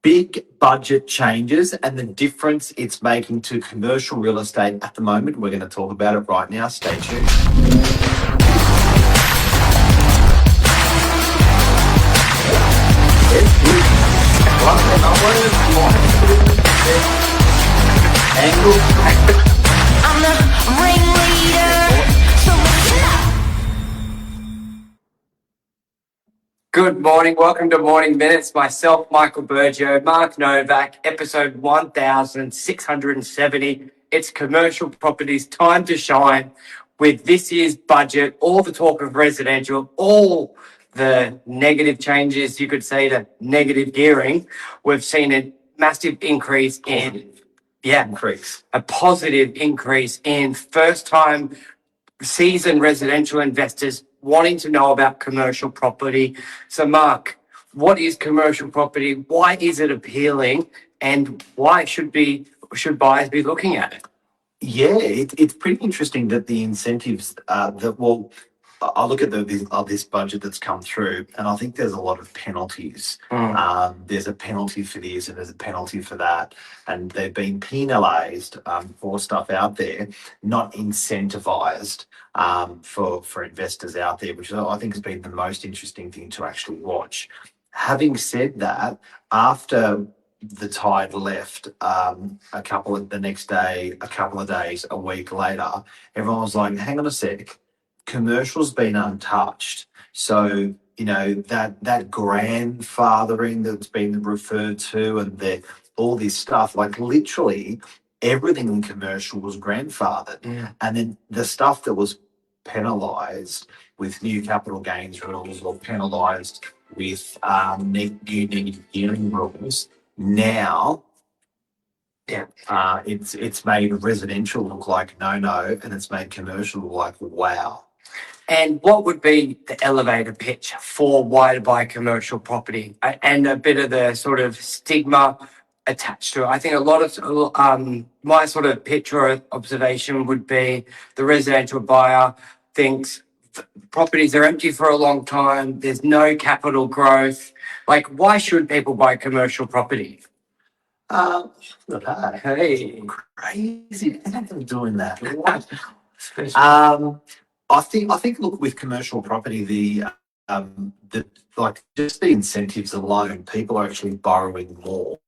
big budget changes and the difference it's making to commercial real estate at the moment. We're going to talk about it right now. Stay tuned. I'm the ringleader, so listen up. Good morning. Welcome to Morning Minutes. Myself, Michael Bergio, Mark Novak, episode 1670. It's commercial properties time to shine with this year's budget, all the talk of residential, all the negative changes, you could say, to negative gearing. We've seen a massive increase a positive increase in first-time seasoned residential investors wanting to know about commercial property. So, Mark, what is commercial property? Why is it appealing? And why should buyers be looking at it? Yeah, it's pretty interesting that the incentives I look at this budget that's come through, and I think there's a lot of penalties. There's a penalty for this, and there's a penalty for that, and they've been penalised for stuff out there, not incentivised for investors out there, which I think has been the most interesting thing to actually watch. Having said that, after the tide left the next day, a couple of days, a week later, everyone was like, hang on a sec, commercial's been untouched. So, that grandfathering that's been referred to and all this stuff, like literally everything in commercial was grandfathered. And then the stuff that was penalised with new capital gains rules or penalised with new negative gearing rules, now it's made residential look like no, and it's made commercial look like wow. And what would be the elevator pitch for why to buy commercial property and a bit of the sort of stigma attached to it? I think a lot of my sort of pitch or observation would be the residential buyer thinks properties are empty for a long time. There's no capital growth. Like, why should people buy commercial property? Hey, crazy! I'm doing that. I think. Look, with commercial property, the just the incentives alone, people are actually borrowing more.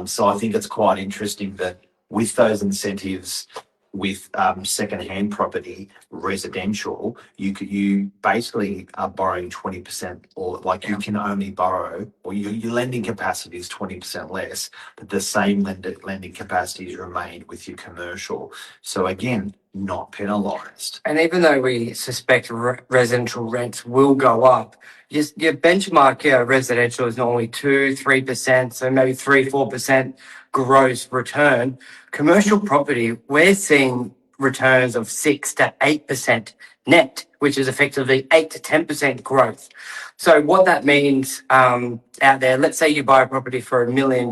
So I think it's quite interesting that with those incentives, with second-hand property, residential, you basically are borrowing 20%, or you can only borrow, or your lending capacity is 20% less, but the same lending capacities remain with your commercial. So again, not penalised. And even though we suspect residential rents will go up, your benchmark residential is normally 2-3%, so maybe 3-4% gross return. Commercial property, we're seeing returns of 6 to 8% net, which is effectively 8 to 10% growth. So what that means out there, let's say you buy a property for $1 million,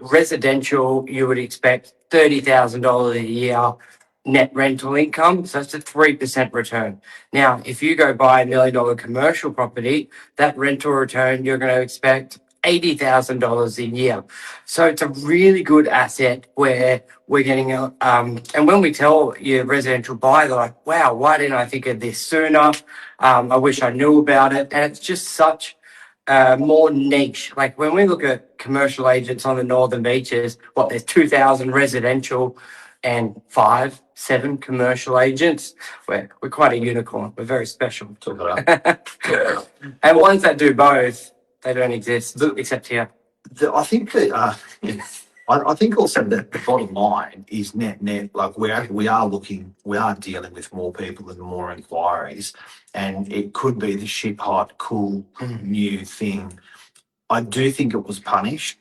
residential, you would expect $30,000 a year net rental income, so it's a 3% return. Now, if you go buy $1 million commercial property, that rental return, you're going to expect $80,000 a year. So it's a really good asset where we're getting and when we tell your residential buyer, they're like, wow, why didn't I think of this sooner? I wish I knew about it. And it's just such more niche. Like when we look at commercial agents on the northern beaches, there's 2,000 residential and 5-7 commercial agents. We're quite a unicorn. We're very special. And ones that do both, they don't exist except here. I think that I think also that the bottom line is net. Like we are dealing with more people and more inquiries, and it could be the ship hot, cool new thing. I do think it was punished.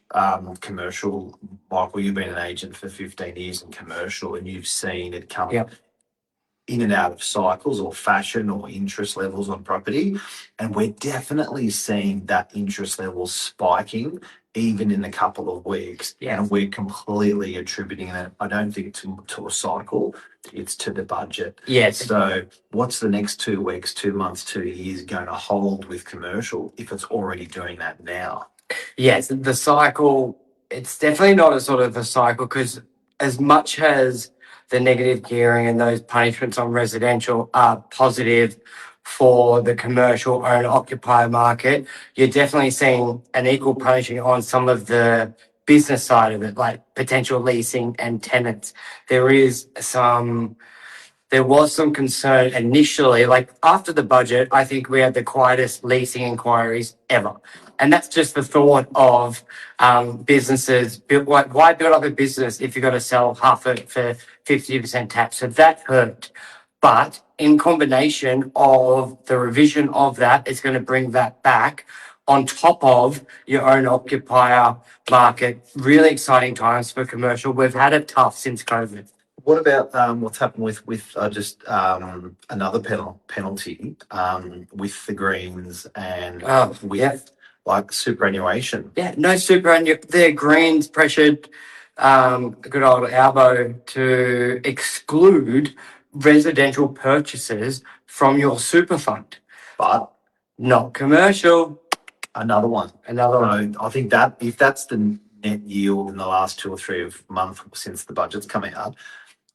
Commercial, Michael, you've been an agent for 15 years in commercial, and you've seen it come in and out of cycles or fashion or interest levels on property. And we're definitely seeing that interest level spiking even in a couple of weeks. And we're completely attributing it, I don't think to a cycle, it's to the budget. So what's the next 2 weeks, 2 months, 2 years going to hold with commercial if it's already doing that now? Yes, the cycle, it's definitely not a sort of a cycle because as much as the negative gearing and those punishments on residential are positive for the commercial owner occupier market, you're definitely seeing an equal punishing on some of the business side of it, like potential leasing and tenants. There is some there was some concern initially, like after the budget, I think we had the quietest leasing inquiries ever. And that's just the thought of businesses. Why build up a business if you've got to sell half it for 50% tax? So that hurt. But in combination of the revision of that, it's going to bring that back on top of your own occupier market. Really exciting times for commercial. We've had it tough since COVID. What about what's happened with just another penalty with the Greens and with Yeah. like superannuation? Yeah, no super. And the Greens pressured good old Albo to exclude residential purchases from your super fund. But Not commercial. another one. Another one. So I think that if that's the net yield in the last 2 or 3 months since the budget's come out,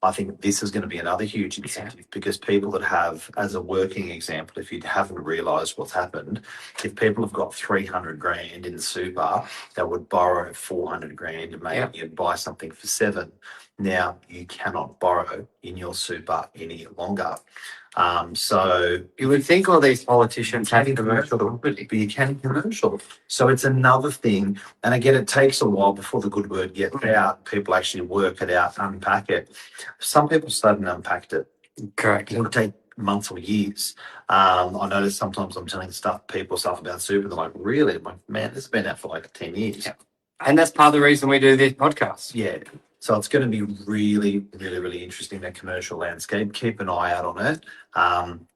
I think this is going to be another huge incentive because people that have, as a working example, if you haven't realised what's happened, if people have got 300 grand in super, they would borrow 400 grand and maybe buy something for 7. Now you cannot borrow in your super any longer. So You would think all these politicians have commercial, but you can commercial. So it's another thing. And again, it takes a while before the good word gets out. People actually work it out, unpack it. Some people started and unpacked it. Correct. It would take months or years. I notice sometimes I'm telling people stuff about super. They're like, really? I'm like, man, this has been out for like 10 years. Yeah. And that's part of the reason we do this podcast. Yeah. So it's going to be really, really, really interesting, that commercial landscape. Keep an eye out on it. And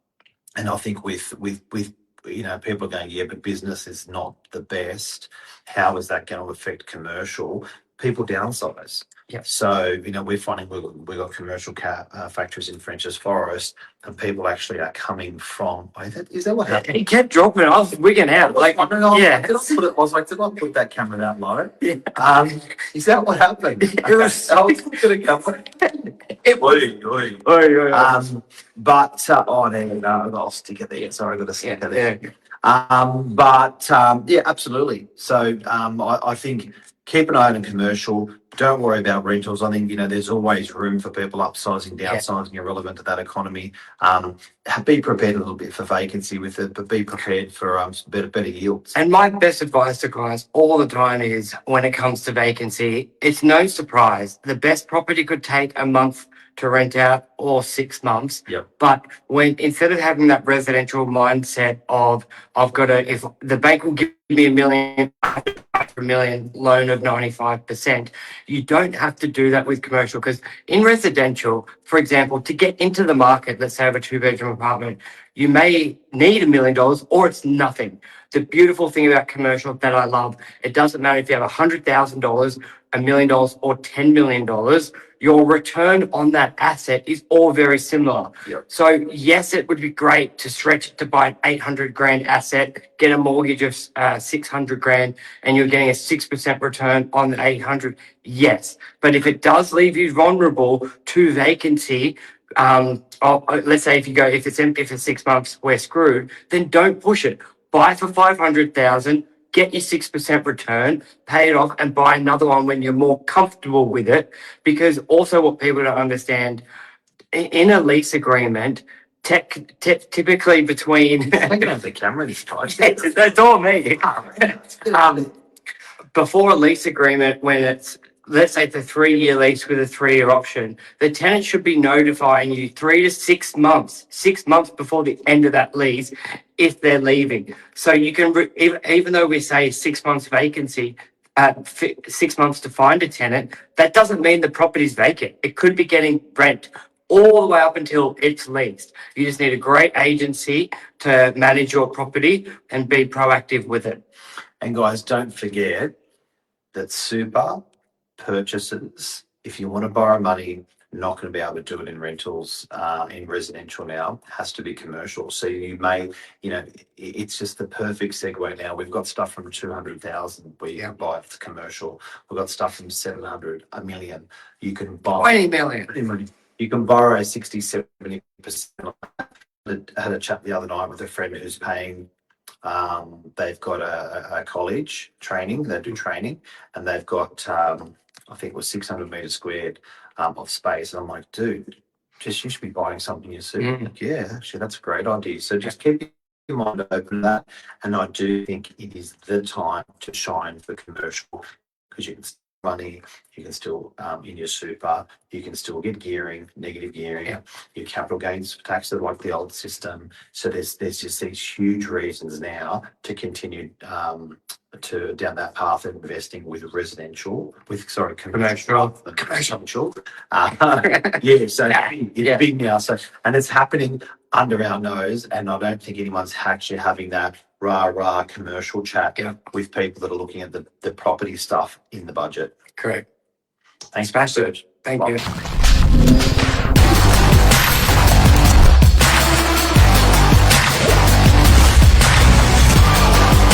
I think with people are going, yeah, but business is not the best. How is that going to affect commercial? People downsize. Yeah. So, we're finding we've got commercial factories in French's Forest, and people actually are coming from. Is that what happened? He kept dropping. I was wigging out. Like, yeah. I was like, did I put that camera that low? Yeah. Is that what happened? It was. I was looking at camera. It was. But there you go. I'll stick it there. Sorry, I got to stick it there. Yeah. Yeah, absolutely. So I think keep an eye on commercial. Don't worry about rentals. I think there's always room for people upsizing, downsizing, irrelevant to that economy. Be prepared a little bit for vacancy with it, but be prepared for better yields. And my best advice to clients all the time is when it comes to vacancy, it's no surprise. The best property could take a month to rent out or 6 months. Yep. But instead of having that residential mindset of if the bank will give me $1 million loan of 95%, you don't have to do that with commercial, because in residential, for example, to get into the market, let's say have a 2-bedroom apartment, you may need $1 million or it's nothing. The beautiful thing about commercial that I love, it doesn't matter if you have $100,000, $1 million or $10 million, your return on that asset is all very similar. Yep. So yes, it would be great to stretch it to buy an 800 grand asset, get a mortgage of 600 grand, and you're getting a 6% return on the 800. Yes, but if it does leave you vulnerable to vacancy, let's say if it's empty for 6 months, we're screwed. Then don't push it. Buy for 500,000. Get your 6% return, pay it off, and buy another one when you're more comfortable with it. Because also what people don't understand, in a lease agreement, typically between... I can have the camera this time. That's all me. Before a lease agreement, when it's, let's say it's a 3-year lease with a 3-year option, the tenant should be notifying you 3 to 6 months, 6 months before the end of that lease, if they're leaving. So you can, even though we say 6 months vacancy, 6 months to find a tenant, that doesn't mean the property's vacant. It could be getting rent all the way up until it's leased. You just need a great agency to manage your property and be proactive with it. And guys, don't forget that super purchases, if you want to borrow money, not going to be able to do it in rentals, in residential now. It has to be commercial. So you may, it's just the perfect segue now. We've got stuff from 200,000 where you can buy it commercial. We've got stuff from 700, a million. You can buy 20 million. You can borrow 60, 70%. I had a chat the other night with a friend who's paying. They've got a college training. They do training, and they've got I think it was 600 meters squared of space. And I'm like, dude, just you should be buying something you see. Like, yeah, actually, that's a great idea. So just keep your mind open to that. And I do think it is the time to shine for commercial, because you can still money, you can still in your super, you can still get gearing, negative gearing, your capital gains tax like the old system. So there's just these huge reasons now to continue to down that path of investing with commercial. Yeah, so it's big now. So, and it's happening under our nose, and I don't think anyone's actually having that rah commercial chat with people that are looking at the property stuff in the budget. Correct. Thanks, Serge. Thank you.